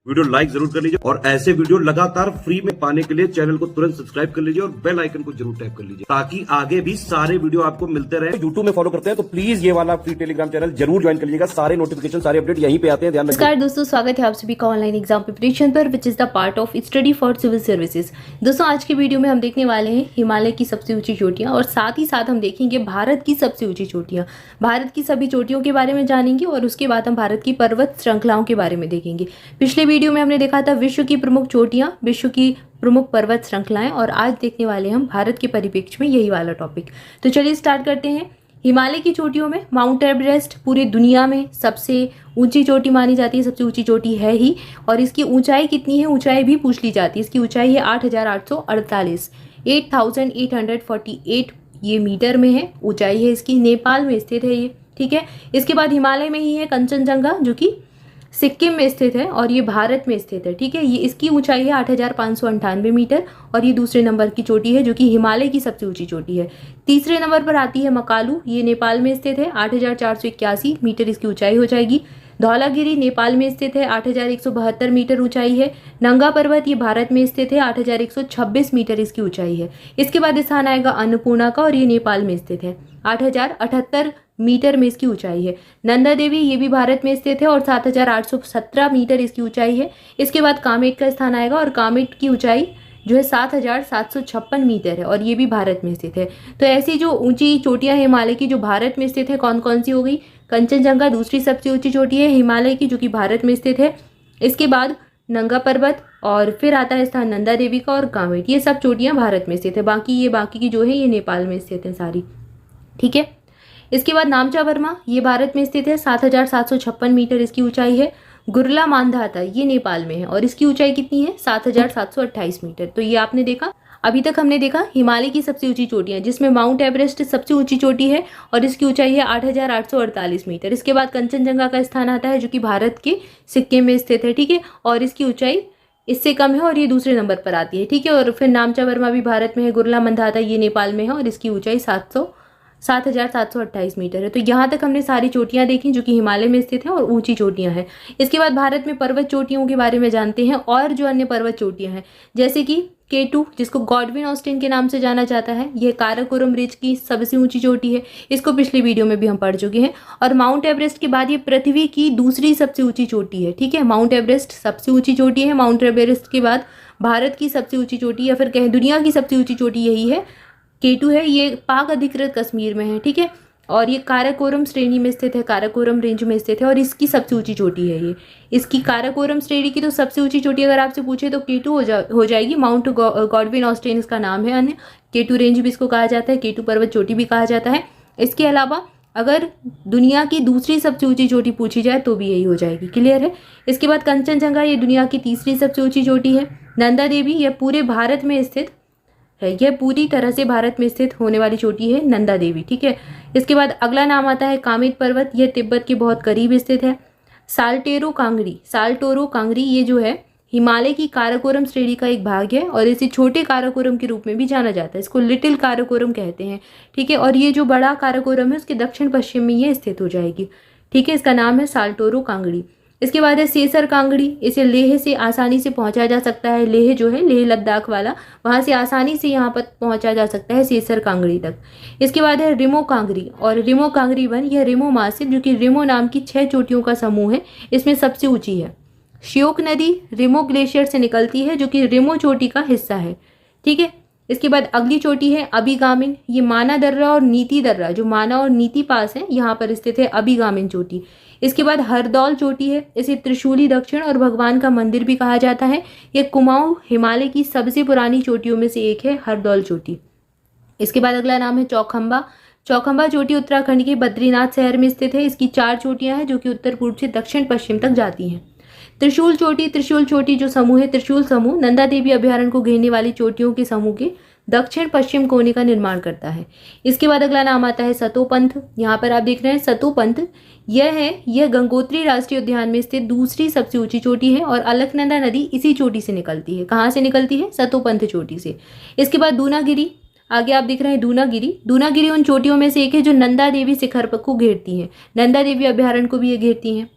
Video like जरूर कर लीजिए और ऐसे वीडियो लगातार फ्री में पाने के लिए चैनल को तुरंत सब्सक्राइब कर लीजिए और बेल आइकन को जरूर टैप कर लीजिए ताकि आगे भी सारे वीडियो आपको मिलते रहे। यूट्यूब में फॉलो करते हैं तो प्लीज ये वाला फ्री टेलीग्राम चैनल जरूर ज्वाइन कर लीजिएगा। सारे नोटिफिकेशन सारे अपडेट यहीं पे आते हैं, ध्यान रखिए। नमस्कार दोस्तों, स्वागत है आप सभी का ऑनलाइन एग्जाम प्रिपरेशन पर which is the part of study for civil services. दोस्तों आज की वीडियो में हम देखने वाले हैं हिमालय की सबसे ऊंची चोटियां और साथ ही साथ हम देखेंगे भारत की सबसे ऊंची चोटियां। भारत की सभी चोटियों के बारे में जानेंगे और उसके बाद हम भारत की पर्वत श्रृंखलाओं के बारे में देखेंगे। पिछले वीडियो में हमने देखा था विश्व की प्रमुख चोटियां, विश्व की प्रमुख पर्वत श्रृंखलाएं, और आज देखने वाले हम भारत के परिप्रेक्ष्य में यही वाला टॉपिक। तो चलिए स्टार्ट करते हैं। हिमालय की चोटियों में माउंट एवरेस्ट पूरी दुनिया में सबसे ऊंची चोटी मानी जाती है, सबसे ऊंची चोटी है ही। और इसकी ऊंचाई कितनी है, ऊंचाई भी पूछ ली जाती है। इसकी ऊंचाई है 8,848 8,848 ये मीटर में है, ऊंचाई है इसकी। नेपाल में स्थित है ये, ठीक है। इसके बाद हिमालय में ही है कंचनजंगा जो कि सिक्किम में स्थित है और ये भारत में स्थित है, ठीक है। ये इसकी ऊंचाई है 8,598 मीटर और ये दूसरे नंबर की चोटी है जो कि हिमालय की सबसे ऊंची चोटी है। तीसरे नंबर पर आती है मकालू, ये नेपाल में स्थित है, 8,481 मीटर इसकी ऊंचाई हो जाएगी। धौलागिरी नेपाल में स्थित है, 8,172 मीटर ऊंचाई है। नंगा पर्वत ये भारत में स्थित है, 8,126 मीटर इसकी ऊंचाई है। इसके बाद स्थान आएगा अन्नपूर्णा का और ये नेपाल में स्थित है, 8,078 मीटर में इसकी ऊंचाई है। नंदा देवी ये भी भारत में स्थित है और 7,817 मीटर इसकी ऊंचाई है। इसके बाद कामेट का स्थान आएगा और कामेट की ऊंचाई जो है 7,756 मीटर है और ये भी भारत में स्थित है। तो ऐसी जो ऊंची चोटियां हैं हिमालय की जो भारत में स्थित है, कौन कौन सी हो गई? कंचनजंगा दूसरी सबसे ऊंची चोटी है हिमालय की जो कि भारत में स्थित है। इसके बाद नंगा पर्वत और फिर आता है स्थान नंदा देवी का और कामेट, ये सब चोटियां भारत में स्थित है। बाकी की जो है ये नेपाल में स्थित है सारी, ठीक है। इसके बाद नामचा वर्मा ये भारत में स्थित है, 7,756 मीटर इसकी ऊंचाई है। गुरला मांधाता ये नेपाल में है और इसकी ऊंचाई कितनी है? 7,728 मीटर। तो ये आपने देखा, अभी तक हमने देखा हिमालय की सबसे ऊंची चोटियां जिसमें माउंट एवरेस्ट सबसे ऊंची चोटी है और इसकी ऊंचाई है 8,848 मीटर। इसके बाद कंचनजंगा का स्थान आता है जो कि भारत के सिक्किम में स्थित है, ठीक है, और इसकी ऊंचाई इससे कम है और ये दूसरे नंबर पर आती है, ठीक है। और फिर नामचा वर्मा भी भारत में है, गुरला मांधाता ये नेपाल में है और इसकी ऊंचाई 7,728 मीटर है। तो यहाँ तक हमने सारी चोटियां देखी जो कि हिमालय में स्थित हैं और ऊंची चोटियां हैं। इसके बाद भारत में पर्वत चोटियों के बारे में जानते हैं और जो अन्य पर्वत चोटियां हैं जैसे कि K2 जिसको गॉडविन ऑस्टिन के नाम से जाना जाता है, यह काराकोरम रिज की सबसे ऊंची चोटी है, इसको पिछले वीडियो में भी हम पढ़ चुके हैं। और माउंट एवरेस्ट के बाद ये पृथ्वी की दूसरी सबसे ऊंची चोटी है, ठीक है। माउंट एवरेस्ट सबसे ऊंची चोटी है, माउंट एवरेस्ट के बाद भारत की सबसे ऊंची चोटी या फिर कहें दुनिया की सबसे ऊंची चोटी यही है, K2 है। ये पाक अधिकृत कश्मीर में है, ठीक है, और ये काराकोरम श्रेणी में स्थित है, काराकोरम रेंज में स्थित है और इसकी सबसे ऊंची चोटी है ये। इसकी काराकोरम श्रेणी की तो सबसे ऊंची चोटी अगर आपसे पूछे तो K2 हो जाएगी। माउंट गॉडविन ऑस्टिन इसका नाम है, अन्य K2 रेंज भी इसको कहा जाता है, K2 पर्वत चोटी भी कहा जाता है। इसके अलावा अगर दुनिया की दूसरी सबसे ऊंची चोटी पूछी जाए तो भी यही हो जाएगी, क्लियर है। इसके बाद कंचनजंगा ये दुनिया की तीसरी सबसे ऊंची चोटी है। नंदा देवी यह पूरे भारत में स्थित है, यह पूरी तरह से भारत में स्थित होने वाली चोटी है नंदा देवी, ठीक है। इसके बाद अगला नाम आता है कामेट पर्वत, यह तिब्बत के बहुत करीब स्थित है। साल्टोरो कांगड़ी ये जो है हिमालय की काराकोरम श्रेणी का एक भाग है और इसे छोटे काराकोरम के रूप में भी जाना जाता है, इसको लिटिल काराकोरम कहते हैं, ठीक है। और ये जो बड़ा काराकोरम है उसके दक्षिण पश्चिम में ये स्थित हो जाएगी, ठीक है। इसका नाम है साल्टोरो कांगड़ी। इसके बाद है सेसर कांगड़ी, इसे लेह से आसानी से पहुंचा जा सकता है, लेह जो है लेह लद्दाख वाला, वहां से आसानी से यहाँ पर पहुंचा जा सकता है सेसर कांगड़ी तक। इसके बाद है रिमो कांगड़ी और रिमो कांगड़ी वन, यह रिमो मासिव जो कि रिमो नाम की 6 चोटियों का समूह है, इसमें सबसे ऊंची है। श्योक नदी रिमो ग्लेशियर से निकलती है जो कि रिमो चोटी का हिस्सा है, ठीक है। इसके बाद अगली चोटी है अभिगामिन, ये माना दर्रा और नीति दर्रा जो माना और नीति पास है यहाँ पर स्थित है अभिगामिन चोटी। इसके बाद हरदौल चोटी है, इसे त्रिशूली दक्षिण और भगवान का मंदिर भी कहा जाता है। यह कुमाऊं हिमालय की सबसे पुरानी चोटियों में से एक है हरदौल चोटी। इसके बाद अगला नाम है चौखंबा चोटी उत्तराखंड के बद्रीनाथ शहर में स्थित है। इसकी 4 चोटियां हैं जो कि उत्तर पूर्व से दक्षिण पश्चिम तक जाती हैं। त्रिशूल चोटी जो समूह है, त्रिशूल समूह नंदा देवी अभ्यारण्य को घेरने वाली चोटियों के समूह के दक्षिण पश्चिम कोने का निर्माण करता है। इसके बाद अगला नाम आता है सतोपंथ, यहाँ पर आप देख रहे हैं सतोपंथ, यह गंगोत्री राष्ट्रीय उद्यान में स्थित दूसरी सबसे ऊंची चोटी है और अलकनंदा नदी इसी चोटी से निकलती है। कहाँ से निकलती है? सतोपंथ चोटी से। इसके बाद दूनागिरी, आगे आप दिख रहे हैं दूनागिरी उन चोटियों में से एक है जो नंदा देवी शिखर को घेरती है, नंदा देवी अभ्यारण्य को भी ये घेरती हैं।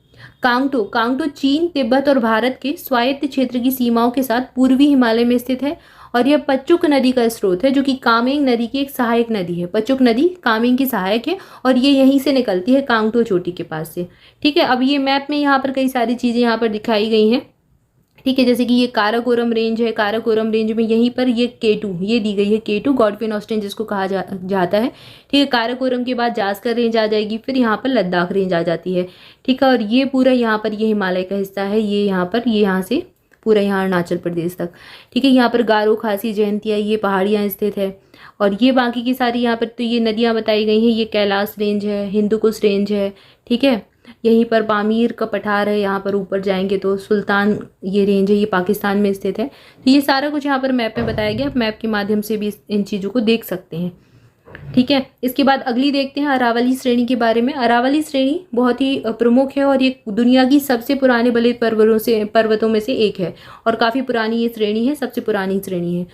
कांगटो कांगटो चीन, तिब्बत और भारत के स्वायत्त क्षेत्र की सीमाओं के साथ पूर्वी हिमालय में स्थित है और यह पचुक नदी का स्रोत है, जो कि कामेंग नदी की एक सहायक नदी है। पचुक नदी कामेंग की सहायक है और ये यहीं से निकलती है कांगटो चोटी के पास से। ठीक है, अब ये मैप में यहाँ पर कई सारी चीज़ें यहाँ पर दिखाई गई हैं। ठीक है, जैसे कि ये काराकोरम रेंज है, काराकोरम रेंज में यहीं पर ये K2 ये दी गई है, K2 गॉडविन ऑस्टिन जिसको कहा जाता है। ठीक है, काराकोरम के बाद जास्कर रेंज आ जाएगी, फिर यहाँ पर लद्दाख रेंज आ जाती है। ठीक है, और ये पूरा यहाँ पर ये हिमालय का हिस्सा है, ये यहाँ से पूरा यहाँ अरुणाचल प्रदेश तक। ठीक है, यहाँ पर गारो, खासी, जयंतिया ये पहाड़ियाँ स्थित है और ये बाकी की सारी यहाँ पर तो ये नदियाँ बताई गई हैं। ये कैलाश रेंज है, हिंदुकुश रेंज है। ठीक है, यहीं पर पामीर का पठार है, यहाँ पर ऊपर जाएंगे तो सुल्तान ये रेंज है, ये पाकिस्तान में स्थित है। तो ये सारा कुछ यहाँ पर मैप में बताया गया, मैप के माध्यम से भी इन चीज़ों को देख सकते हैं। ठीक है, इसके बाद अगली देखते हैं अरावली श्रेणी के बारे में। अरावली श्रेणी बहुत ही प्रमुख है और ये दुनिया की सबसे पुराने बलित पर्वतों में से एक है और काफ़ी पुरानी ये श्रेणी है, सबसे पुरानी श्रेणी है।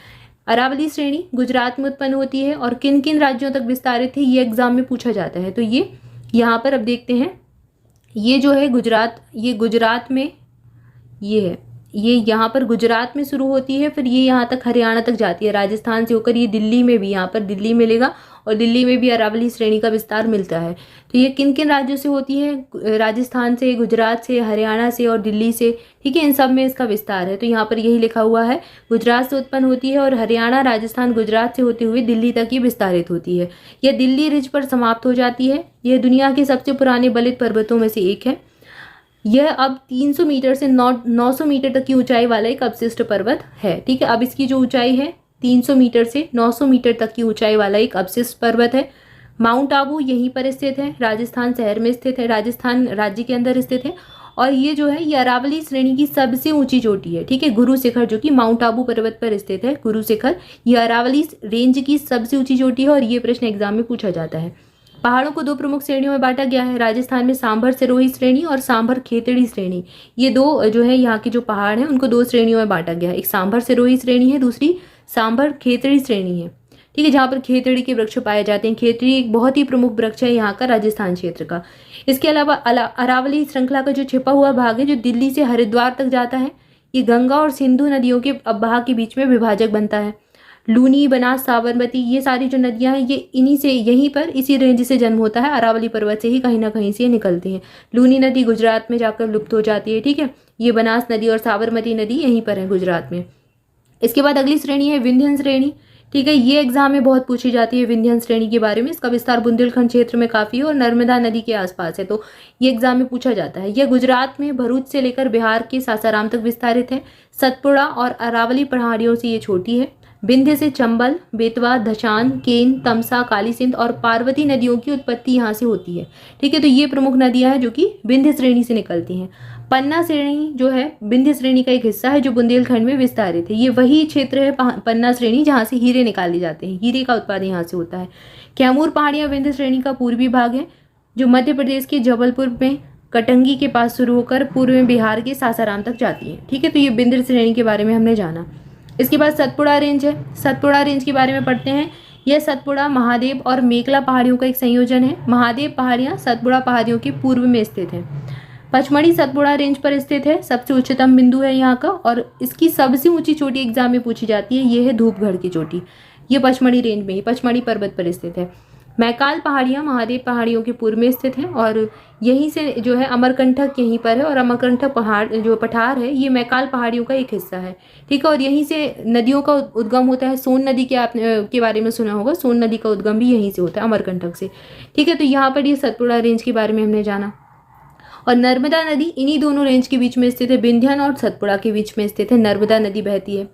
अरावली श्रेणी गुजरात में उत्पन्न होती है और किन किन राज्यों तक विस्तारित है ये एग्जाम में पूछा जाता है। तो ये यहाँ पर अब देखते हैं, ये जो है गुजरात, ये गुजरात में ये है, ये यहाँ पर गुजरात में शुरू होती है, फिर ये यहाँ तक हरियाणा तक जाती है, राजस्थान से होकर ये दिल्ली में भी, यहाँ पर दिल्ली मिलेगा और दिल्ली में भी अरावली श्रेणी का विस्तार मिलता है। तो ये किन किन राज्यों से होती है? राजस्थान से, गुजरात से, हरियाणा से और दिल्ली से। ठीक है, इन सब में इसका विस्तार है। तो यहाँ पर यही लिखा हुआ है, गुजरात से उत्पन्न होती है और हरियाणा, राजस्थान, गुजरात से होते हुए दिल्ली तक ये विस्तारित होती है। यह दिल्ली रिज पर समाप्त हो जाती है। यह दुनिया के सबसे पुराने बलित पर्वतों में से एक है। यह अब 300 मीटर से 900 मीटर तक की ऊंचाई वाला एक अवशिष्ट पर्वत है। ठीक है, अब इसकी जो ऊंचाई है 300 मीटर से 900 मीटर तक की ऊंचाई वाला एक अवशिष्ट पर्वत है। माउंट आबू यहीं पर स्थित है, राजस्थान शहर में स्थित है, राजस्थान राज्य के अंदर स्थित है और ये जो है ये अरावली श्रेणी की सबसे ऊंची चोटी है। ठीक है, गुरु शिखर जो कि माउंट आबू पर्वत पर स्थित है, गुरु शिखर, ये अरावली रेंज की सबसे ऊंची चोटी है और ये प्रश्न एग्जाम में पूछा जाता है। पहाड़ों को दो प्रमुख श्रेणियों में बांटा गया है, राजस्थान में सांभर सिरोही श्रेणी और सांभर खेतड़ी श्रेणी। ये दो जो है यहाँ के जो पहाड़ हैं उनको दो श्रेणियों में बांटा गया है, एक सांभर सिरोही श्रेणी है, दूसरी सांभर खेतड़ी श्रेणी है। ठीक है, जहाँ पर खेतड़ी के वृक्ष पाए जाते हैं। खेतड़ी एक बहुत ही प्रमुख वृक्ष है यहाँ का, राजस्थान क्षेत्र का। इसके अलावा अरावली श्रृंखला का जो छिपा हुआ भाग है जो दिल्ली से हरिद्वार तक जाता है, ये गंगा और सिंधु नदियों के बहाव के बीच में विभाजक बनता है। लूनी, बनास, साबरमती ये सारी जो नदियां हैं ये इन्हीं से, यहीं पर इसी रेंज से जन्म होता है, अरावली पर्वत से ही कहीं ना कहीं से निकलती हैं। लूनी नदी गुजरात में जाकर लुप्त हो जाती है। ठीक है, ये बनास नदी और साबरमती नदी यहीं पर है गुजरात में। इसके बाद अगली श्रेणी है विंध्यन श्रेणी। ठीक है, ये एग्जाम में बहुत पूछी जाती है विंध्यन श्रेणी के बारे में। इसका विस्तार बुंदेलखंड क्षेत्र में काफ़ी है और नर्मदा नदी के आसपास है, तो ये एग्जाम में पूछा जाता है। यह गुजरात में भरूच से लेकर बिहार के सासाराम तक विस्तारित है। सतपुड़ा और अरावली पहाड़ियों से ये छोटी है। विंध्य से चंबल, बेतवा, धशान, केन, तमसा, काली सिंध और पार्वती नदियों की उत्पत्ति यहाँ से होती है। ठीक है, तो ये प्रमुख नदियाँ हैं जो कि विंध्य श्रेणी से निकलती हैं। पन्ना श्रेणी जो है विंध्य श्रेणी का एक हिस्सा है जो बुंदेलखंड में विस्तारित है। ये वही क्षेत्र है पन्ना श्रेणी जहाँ से हीरे निकाले जाते हैं, हीरे का उत्पादन यहाँ से होता है। कैमूर पहाड़ियाँ विंध्य श्रेणी का पूर्वी भाग है जो मध्य प्रदेश के जबलपुर में कटंगी के पास शुरू होकर पूर्व में बिहार के सासाराम तक जाती है। ठीक है, तो ये विंध्य श्रेणी के बारे में हमने जाना। इसके बाद सतपुड़ा रेंज है। सतपुड़ा रेंज के बारे में पढ़ते हैं। यह सतपुड़ा, महादेव और मेकला पहाड़ियों का एक संयोजन है। महादेव पहाड़ियाँ सतपुड़ा पहाड़ियों के पूर्व में स्थित हैं। पचमढ़ी सतपुड़ा रेंज पर स्थित है, सबसे उच्चतम बिंदु है यहाँ का और इसकी सबसे ऊंची चोटी एग्जाम में पूछी जाती है, ये है धूपगढ़ की चोटी। ये पचमढ़ी रेंज में ही, पचमढ़ी पर्वत पर स्थित है। मैकाल पहाड़ियाँ महादेव पहाड़ियों के पूर्व में स्थित हैं और यहीं से जो है अमरकंटक यहीं पर है और अमरकंटक पहाड़ जो पठार है ये मैकाल पहाड़ियों का एक हिस्सा है। ठीक है, और यहीं से नदियों का उद्गम होता है। सोन नदी के आपने के बारे में सुना होगा, सोन नदी का उद्गम भी यहीं से होता है, अमरकंटक से। ठीक है, तो यहाँ पर ये सतपुड़ा रेंज के बारे में हमने जाना। और नर्मदा नदी इन्हीं दोनों रेंज के बीच में स्थित है, विंध्यन और सतपुड़ा के बीच में स्थित है, नर्मदा नदी बहती है।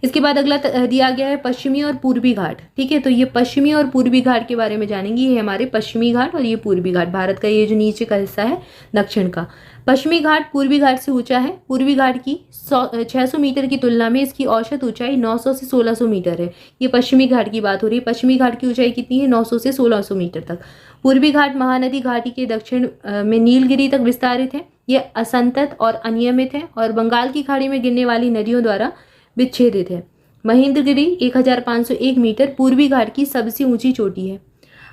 इसके बाद अगला दिया गया है पश्चिमी और पूर्वी घाट। ठीक है, तो ये पश्चिमी और पूर्वी घाट के बारे में जानेंगे। ये हमारे पश्चिमी घाट और ये पूर्वी घाट, भारत का ये जो नीचे का हिस्सा है दक्षिण का। पश्चिमी घाट पूर्वी घाट से ऊंचा है। पूर्वी घाट की 600 मीटर की तुलना में इसकी औसत ऊंचाई 900 से 1600 मीटर है। ये पश्चिमी घाट की बात हो रही है। पश्चिमी घाट की ऊंचाई कितनी है? 900 से 1600 मीटर तक। पूर्वी घाट महानदी घाटी के दक्षिण में नीलगिरी तक विस्तारित है। यह असंतत और अनियमित है और बंगाल की खाड़ी में गिरने वाली नदियों द्वारा विच्छेदित है। महेंद्रगिरी 1501 मीटर पूर्वी घाट की सबसे ऊंची चोटी है।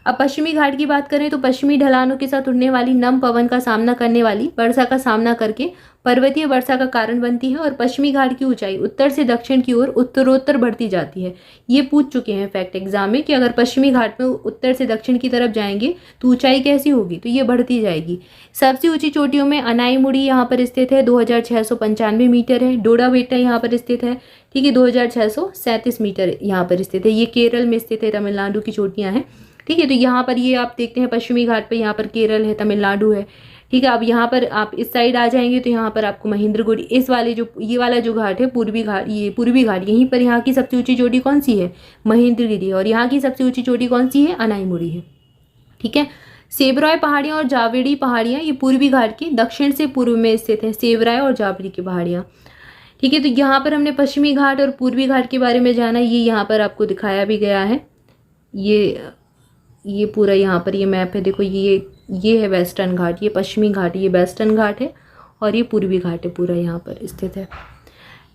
अब पश्चिमी घाट की बात करें तो पश्चिमी ढलानों के साथ उड़ने वाली नम पवन का सामना करने वाली वर्षा का सामना करके पर्वतीय वर्षा का कारण बनती है और पश्चिमी घाट की ऊंचाई उत्तर से दक्षिण की ओर उत्तरोत्तर बढ़ती जाती है। ये पूछ चुके हैं फैक्ट एग्जाम में कि अगर पश्चिमी घाट में उत्तर से दक्षिण की तरफ जाएंगे तो ऊंचाई कैसी होगी, तो ये बढ़ती जाएगी। सबसे ऊंची चोटियों में अनाईमुड़ी यहाँ पर स्थित है, 2695 मीटर है। डोडा बेट्टा यहाँ पर स्थित है, ठीक है, 2637 मीटर यहाँ पर स्थित है। ये केरल में स्थित है, तमिलनाडु की चोटियाँ हैं, ठीक है। तो यहाँ पर ये आप देखते हैं पश्चिमी घाट पे यहाँ पर केरल है, तमिलनाडु है, ठीक है। अब यहाँ पर आप इस साइड आ जाएंगे तो यहाँ पर आपको महेंद्रगढ़, इस वाले जो ये वाला जो घाट है पूर्वी घाट, ये पूर्वी घाट, यहीं पर यहाँ की सबसे ऊंची चोटी कौन सी है, महेंद्रगिरी, और यहाँ की सबसे ऊंची चोटी कौन सी है, अनाईमुड़ी है, ठीक है। सेवराय पहाड़ियाँ और जावेरी पहाड़ियाँ ये पूर्वी घाट के दक्षिण से पूर्व में स्थित हैं, सेवराय और जावेरी की पहाड़ियाँ, ठीक है। तो यहाँ पर हमने पश्चिमी घाट और पूर्वी घाट के बारे में जाना, ये यहाँ पर आपको दिखाया भी गया है। ये पूरा यहाँ पर ये मैप है, देखो ये है वेस्टर्न घाट, ये पश्चिमी घाट, ये वेस्टर्न घाट है और ये पूर्वी घाट है, पूरा यहाँ पर स्थित है,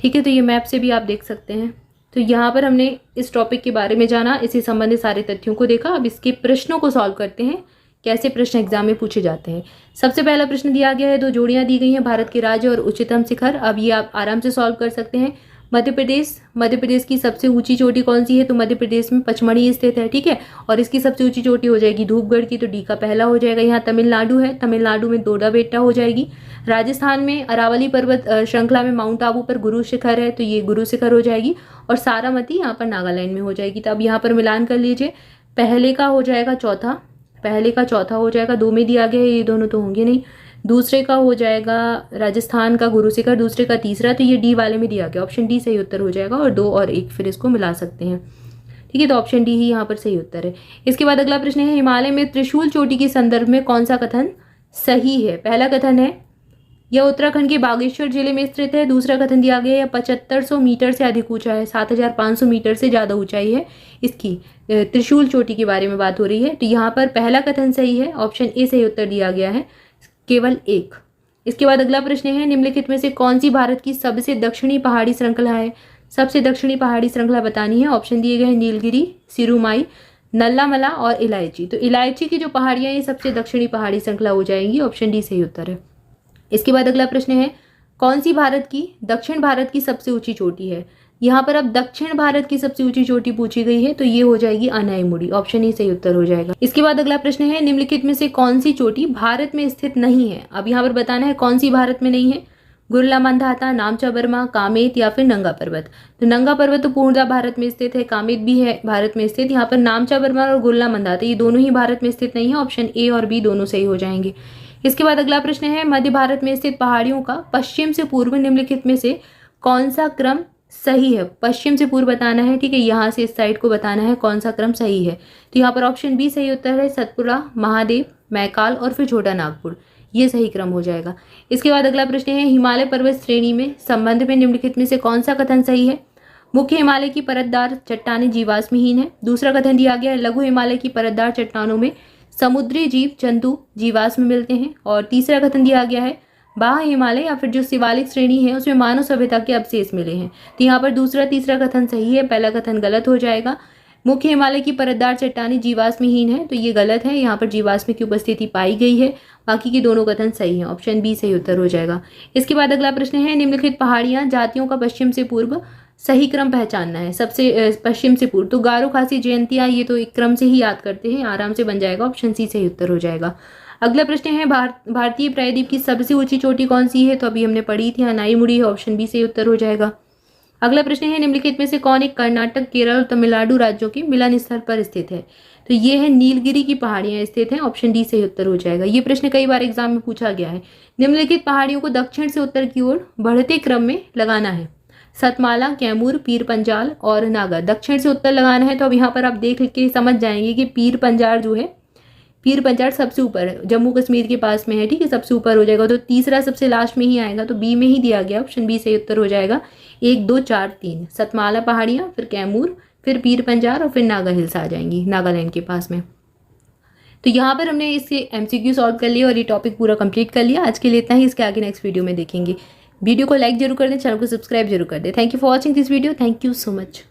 ठीक है। तो ये मैप से भी आप देख सकते हैं। तो यहाँ पर हमने इस टॉपिक के बारे में जाना, इससे संबंधित सारे तथ्यों को देखा। अब इसके प्रश्नों को सॉल्व करते हैं, कैसे प्रश्न एग्जाम में पूछे जाते हैं। सबसे पहला प्रश्न दिया गया है, 2 जोड़ियाँ दी गई हैं, भारत के राज्य और उच्चतम शिखर। अब ये आप आराम से सॉल्व कर सकते हैं। मध्य प्रदेश की सबसे ऊंची चोटी कौन सी है, तो मध्य प्रदेश में पचमढ़ी स्थित है, ठीक है। और इसकी सबसे ऊंची चोटी हो जाएगी धूपगढ़ की, तो डी का पहला हो जाएगा। यहाँ तमिलनाडु है, तमिलनाडु में डोडा बेट्टा हो जाएगी। राजस्थान में अरावली पर्वत श्रृंखला में माउंट आबू पर गुरु शिखर है, तो ये गुरु शिखर हो जाएगी। और सारामती यहाँ पर नागालैंड में हो जाएगी। तो अब यहाँ पर मिलान कर लीजिए, पहले का हो जाएगा चौथा, पहले का चौथा हो जाएगा, 2 में दिया गया है, ये दोनों तो होंगे नहीं। दूसरे का हो जाएगा राजस्थान का गुरु शिखर, दूसरे का तीसरा, तो ये डी वाले में दिया गया, ऑप्शन डी सही उत्तर हो जाएगा। और 2 और 1 फिर इसको मिला सकते हैं, ठीक है। तो ऑप्शन डी ही यहाँ पर सही उत्तर है। इसके बाद अगला प्रश्न है, हिमालय में त्रिशूल चोटी के संदर्भ में कौन सा कथन सही है। पहला कथन है यह उत्तराखंड के बागेश्वर जिले में स्थित है। दूसरा कथन दिया गया है 7500 मीटर से अधिक ऊंचा है, 7500 मीटर से ज़्यादा ऊंचाई है इसकी। त्रिशूल चोटी के बारे में बात हो रही है, तो यहाँ पर पहला कथन सही है, ऑप्शन ए सही उत्तर दिया गया है, केवल 1। इसके बाद अगला प्रश्न है, निम्नलिखित में से कौन सी भारत की सबसे दक्षिणी पहाड़ी श्रृंखला है। सबसे दक्षिणी पहाड़ी श्रृंखला बतानी है। ऑप्शन दिए गए हैं नीलगिरी, सिरुमाई, नल्लामला और इलायची। तो इलायची की जो पहाड़ियाँ ये सबसे दक्षिणी पहाड़ी श्रृंखला हो जाएंगी, ऑप्शन डी सही उत्तर है। इसके बाद अगला प्रश्न है, कौन सी दक्षिण भारत की सबसे ऊंची चोटी है। यहाँ पर अब दक्षिण भारत की सबसे ऊंची चोटी पूछी गई है, तो ये हो जाएगी अनाईमुड़ी, ऑप्शन ई सही उत्तर हो जाएगा। इसके बाद अगला प्रश्न है, निम्नलिखित में से कौन सी चोटी भारत में स्थित नहीं है। अब यहाँ पर बताना है कौन सी भारत में नहीं है, गुरला मंदाता, नामचा बर्मा, कामेत या फिर नंगा पर्वत। तो नंगा पर्वत तो पूर्णतः भारत में स्थित है, कामेत भी है भारत में स्थित। यहाँ पर नामचा बर्मा और गुरला मंदाता ये दोनों ही भारत में स्थित नहीं है, ऑप्शन ए और बी दोनों सही हो जाएंगे। इसके बाद अगला प्रश्न है, मध्य भारत में स्थित पहाड़ियों का पश्चिम से पूर्व निम्नलिखित में से कौन सा क्रम सही है। पश्चिम से पूर्व बताना है, ठीक है, यहाँ से इस साइड को बताना है कौन सा क्रम सही है। तो यहाँ पर ऑप्शन बी सही उत्तर है, सतपुड़ा, महादेव, मैकाल और फिर छोटा नागपुर, ये सही क्रम हो जाएगा। इसके बाद अगला प्रश्न है, हिमालय पर्वत श्रेणी में संबंध में निम्नलिखित में से कौन सा कथन सही है। मुख्य हिमालय की परतदार चट्टानें जीवाश्महीन है। दूसरा कथन दिया गया है, लघु हिमालय की परतदार चट्टानों में समुद्री जीव जंतु जीवाश्म मिलते हैं। और तीसरा कथन दिया गया है, बाह्य हिमालय या फिर जो शिवालिक श्रेणी है उसमें मानव सभ्यता के अवशेष मिले हैं। तो यहाँ पर दूसरा तीसरा कथन सही है, पहला कथन गलत हो जाएगा। मुख्य हिमालय की परतदार चट्टानें जीवाश्महीन है, तो ये गलत है, यहाँ पर जीवाश्म की उपस्थिति पाई गई है। बाकी के दोनों कथन सही हैं, ऑप्शन बी सही उत्तर हो जाएगा। इसके बाद अगला प्रश्न है, निम्नलिखित पहाड़ियाँ जातियों का पश्चिम से पूर्व सही क्रम पहचानना है। सबसे पश्चिम से पूर्व, तो गारो, खासी, जयंतिया ये तो एक क्रम से ही याद करते हैं, आराम से बन जाएगा, ऑप्शन सी सही उत्तर हो जाएगा। अगला प्रश्न है, भारतीय प्रायद्वीप की सबसे ऊंची चोटी कौन सी है। तो अभी हमने पढ़ी थी, अनाईमुड़ी है, ऑप्शन बी सही उत्तर हो जाएगा। अगला प्रश्न है, निम्नलिखित में से कौन एक कर्नाटक, केरल और तमिलनाडु राज्यों के मिलन स्थल पर स्थित है। तो ये है नीलगिरी की पहाड़ियां स्थित हैं, ऑप्शन डी सही उत्तर हो जाएगा। ये प्रश्न कई बार एग्जाम में पूछा गया है। निम्नलिखित पहाड़ियों को दक्षिण से उत्तर की ओर बढ़ते क्रम में लगाना है। सतमाला, कैमूर, पीर पंजाल और नागा। दक्षिण से उत्तर लगाना है, तो अब यहाँ पर आप देख के समझ जाएंगे कि पीर पंजाल जो है, पीर पंजाल सबसे ऊपर है, जम्मू कश्मीर के पास में है, ठीक है, सबसे ऊपर हो जाएगा। तो तीसरा सबसे लास्ट में ही आएगा, तो बी में ही दिया गया, ऑप्शन बी सही उत्तर हो जाएगा। 1, 2, 4, 3 सतमाला पहाड़ियाँ, फिर कैमूर, फिर पीर पंजाल और फिर नागा हिल्स आ जाएंगी नागालैंड के पास में। तो यहाँ पर हमने इसके एमसीक्यू सॉल्व कर लिया और ये टॉपिक पूरा कंप्लीट कर लिया। आज के लिए इतना ही, इसके आगे नेक्स्ट वीडियो में देखेंगे। वीडियो को लाइक जरूर कर दें, चैनल को सब्सक्राइब जरूर कर दें। Thank you for watching this video, thank you so much.